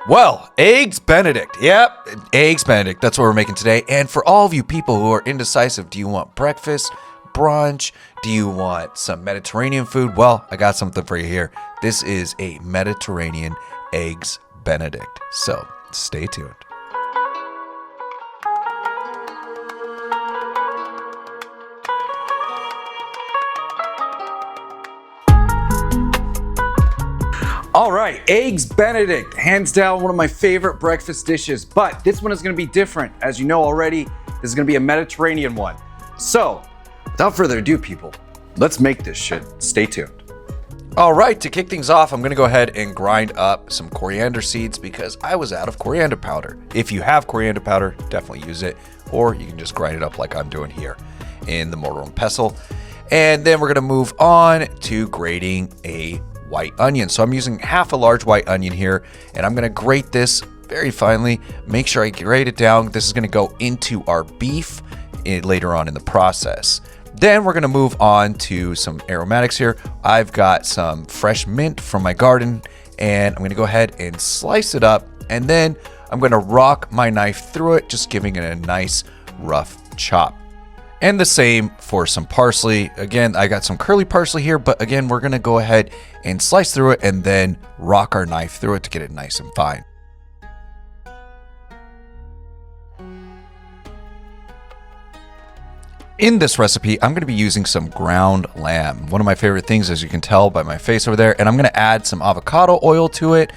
Well, Eggs Benedict. Yep, Eggs Benedict. That's what we're making today. And for all of you people who are indecisive, do you want breakfast, brunch? Do you want some Mediterranean food? Well, I got something for you here. This is a Mediterranean Eggs Benedict. So stay tuned. All right, Eggs Benedict, hands down one of my favorite breakfast dishes, but this one is gonna be different. As you know already, this is gonna be a Mediterranean one. So, without further ado, people, let's make this shit. Stay tuned. All right, to kick things off, I'm gonna go ahead and grind up some coriander seeds because I was out of coriander powder. If you have coriander powder, definitely use it, or you can just grind it up like I'm doing here in the mortar and pestle. And then we're gonna move on to grating a white onion. So I'm using half a large white onion here, and I'm gonna grate this very finely. Make sure I grate it down. This is gonna go into our beef later on in the process. Then we're gonna move on to some aromatics here. I've got some fresh mint from my garden, and I'm gonna go ahead and slice it up, and then I'm gonna rock my knife through it, just giving it a nice rough chop. And the same for some parsley. Again, I got some curly parsley here, but again, we're gonna go ahead and slice through it and then rock our knife through it to get it nice and fine. In this recipe, I'm gonna be using some ground lamb. One of my favorite things, as you can tell by my face over there, and I'm gonna add some avocado oil to it,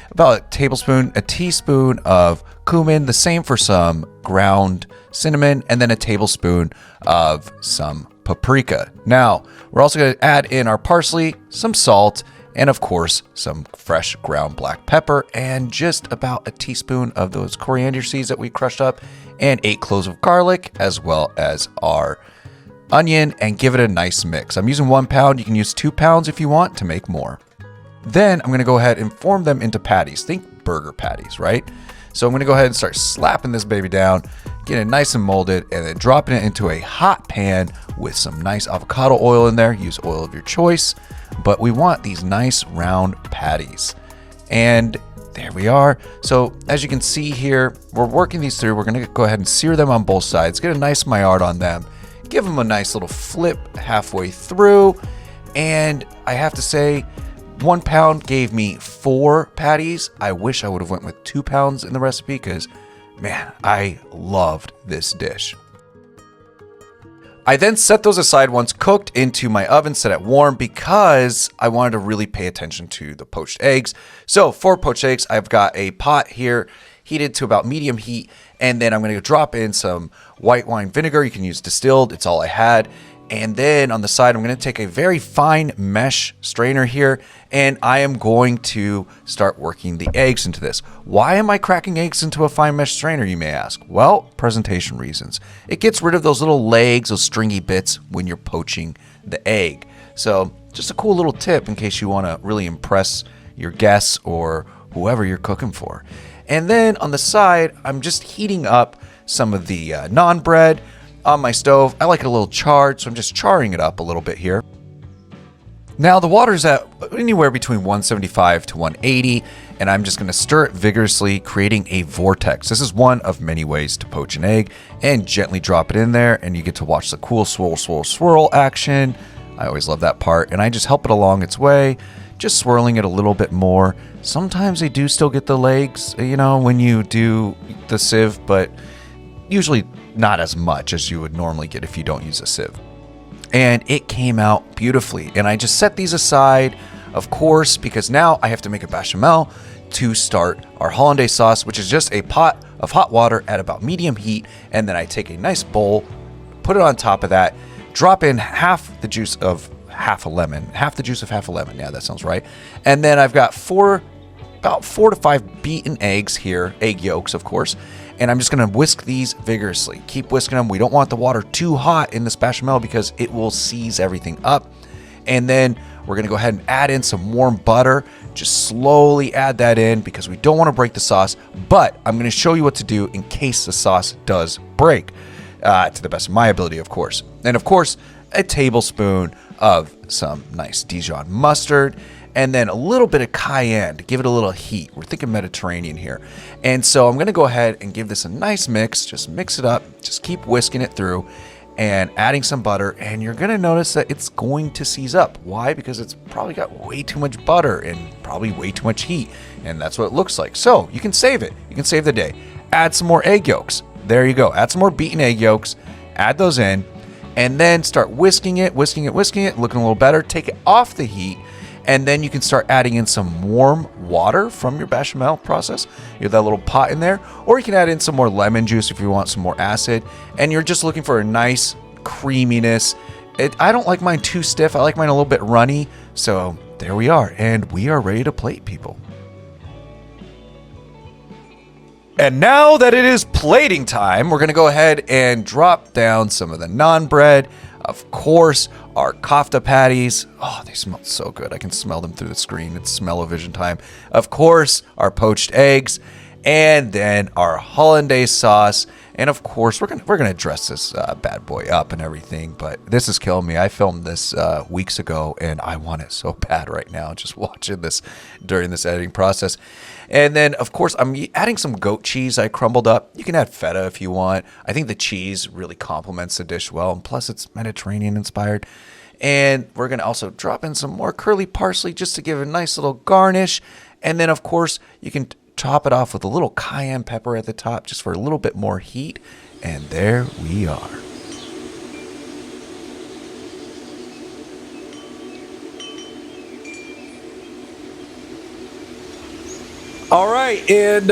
about a tablespoon, a teaspoon of cumin, the same for some ground cinnamon, and then a tablespoon of some paprika. Now, we're also going to add in our parsley, some salt, and of course, some fresh ground black pepper, and just about a teaspoon of those coriander seeds that we crushed up, and 8 cloves of garlic, as well as our onion, and give it a nice mix. I'm using 1 pound. You can use 2 pounds if you want to make more. Then I'm going to go ahead and form them into patties. Think burger patties, right? So I'm going to go ahead and start slapping this baby down, get it nice and molded, and then dropping it into a hot pan with some nice avocado oil in there. Use oil of your choice, but we want these nice round patties. And there we are. So as you can see here, we're working these through. We're going to go ahead and sear them on both sides, get a nice maillard on them, give them a nice little flip halfway through. And I have to say, 1 pound gave me 4 patties. I wish I would have went with 2 pounds in the recipe because, man, I loved this dish. I then set those aside once cooked into my oven set at warm because I wanted to really pay attention to the poached eggs. So for poached eggs, I've got a pot here heated to about medium heat, and then I'm going to drop in some white wine vinegar. You can use distilled. It's all I had. And then on the side, I'm going to take a very fine mesh strainer here, and I am going to start working the eggs into this. Why am I cracking eggs into a fine mesh strainer, you may ask? Well, presentation reasons. It gets rid of those little legs, those stringy bits when you're poaching the egg. So just a cool little tip in case you want to really impress your guests or whoever you're cooking for. And then on the side, I'm just heating up some of the naan bread on my stove. I like it a little charred, so I'm just charring it up a little bit here. Now the water's at anywhere between 175 to 180, and I'm just going to stir it vigorously, creating a vortex. This is one of many ways to poach an egg, and gently drop it in there, and you get to watch the cool swirl, swirl, swirl action. I always love that part, and I just help it along its way, just swirling it a little bit more. Sometimes they do still get the legs, you know, when you do the sieve, but usually not as much as you would normally get if you don't use a sieve. And it came out beautifully. And I just set these aside, of course, because now I have to make a bechamel to start our hollandaise sauce, which is just a pot of hot water at about medium heat. And then I take a nice bowl, put it on top of that, drop in half the juice of half a lemon. Yeah, that sounds right. And then I've got about 4 to 5 beaten eggs here, egg yolks, of course. And I'm just going to whisk these vigorously. Keep whisking them. We don't want the water too hot in this bechamel because it will seize everything up. And then we're going to go ahead and add in some warm butter. Just slowly add that in because we don't want to break the sauce. But I'm going to show you what to do in case the sauce does break, to the best of my ability, of course. And of course, a tablespoon of some nice Dijon mustard. and then a little bit of cayenne to give it a little heat. We're thinking Mediterranean here. And so I'm going to go ahead and give this a nice mix. Just mix it up. Just keep whisking it through and adding some butter. And you're going to notice that it's going to seize up. Why? Because it's probably got way too much butter and probably way too much heat. And that's what it looks like. So you can save it. You can save the day. Add some more egg yolks. There you go. Add some more beaten egg yolks. Add those in. And then start whisking it, looking a little better. Take it off the heat. And then you can start adding in some warm water from your bechamel process. You have that little pot in there. Or you can add in some more lemon juice if you want some more acid. And you're just looking for a nice creaminess. I don't like mine too stiff. I like mine a little bit runny. So there we are. And we are ready to plate, people. And now that it is plating time, we're going to go ahead and drop down some of the naan bread. Of course, our kofta patties. Oh, they smell so good. I can smell them through the screen. It's smell-o-vision time. Of course, our poached eggs. And then our hollandaise sauce. And of course, we're gonna dress this bad boy up and everything. But this is killing me. I filmed this weeks ago, and I want it so bad right now. Just watching this during this editing process. And then, of course, I'm adding some goat cheese I crumbled up. You can add feta if you want. I think the cheese really complements the dish well. And plus, it's Mediterranean inspired. And we're going to also drop in some more curly parsley just to give a nice little garnish. And then, of course, you can top it off with a little cayenne pepper at the top just for a little bit more heat. And there we are. All right, and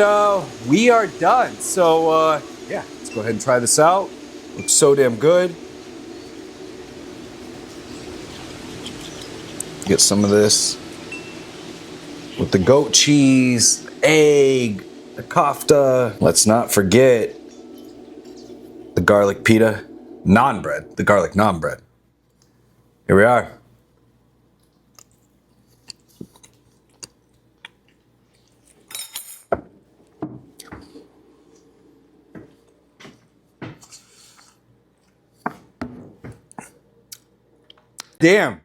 we are done. So, yeah, let's go ahead and try this out. Looks so damn good. Get some of this with the goat cheese, egg, the kofta. Let's not forget the garlic pita naan bread, the garlic naan bread. Here we are. Damn.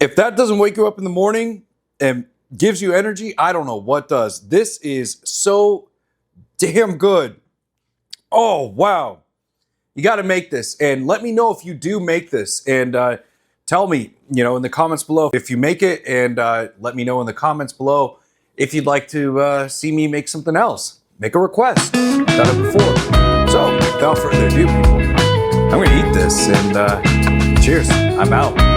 If that doesn't wake you up in the morning and gives you energy, I don't know what does. This is so damn good. Oh, wow. You got to make this. And let me know if you do make this. And tell me, in the comments below if you make it. And let me know in the comments below if you'd like to see me make something else. Make a request. I've done it before. So, without further ado, people, I'm going to eat this. And cheers. I'm out.